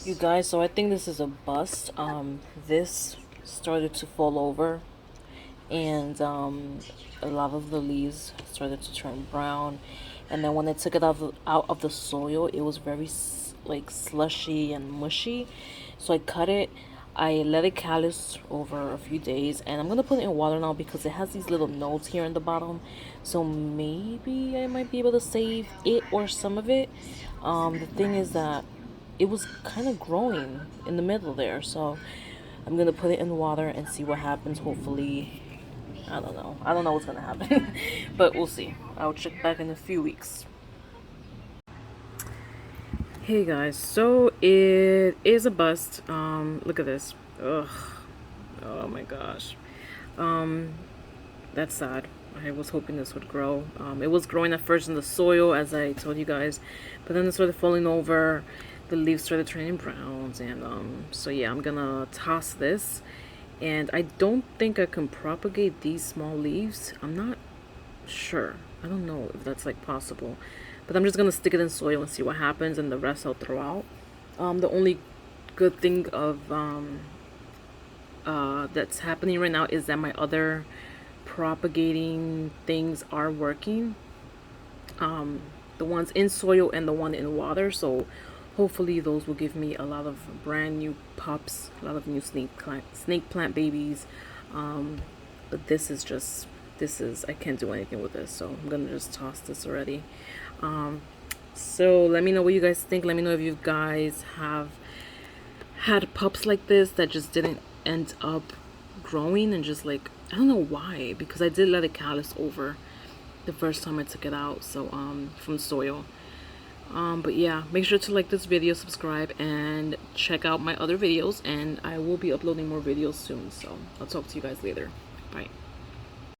You guys, so I think this is a bust. This started to fall over, and a lot of the leaves started to turn brown. And then when I took it out of the soil, it was very like slushy and mushy. So I cut it. I let it callus over a few days, and I'm gonna put it in water now because it has these little nodes here in the bottom. So maybe I might be able to save it or some of it. The thing is that it was kind of growing in the middle there, so I'm gonna put it in water and see what happens. Hopefully, I don't know what's gonna happen. But we'll see. I'll check back in a few weeks. Hey guys, so it is a bust. Look at this. Ugh. Oh my gosh. That's sad. I was hoping this would grow. It was growing at first in the soil, as I told you guys, but then it started falling over. The leaves started turning browns, and so yeah, I'm gonna toss this. And I don't think I can propagate these small leaves. I'm not sure. I don't know if that's like possible, but I'm just gonna stick it in soil and see what happens, and the rest I'll throw out. The only good thing of that's happening right now is that my other propagating things are working. The ones in soil and the one in water, so hopefully those will give me a lot of brand new pups, a lot of new snake plant babies. But this is I can't do anything with this, so I'm gonna just toss this already. So let me know what you guys think. Let me know if you guys have had pups like this that just didn't end up growing, and just like, I don't know why, because I did let it callus over the first time I took it out, so from soil. But yeah, make sure to like this video, subscribe, and check out my other videos, and I will be uploading more videos soon, so I'll talk to you guys later. Bye.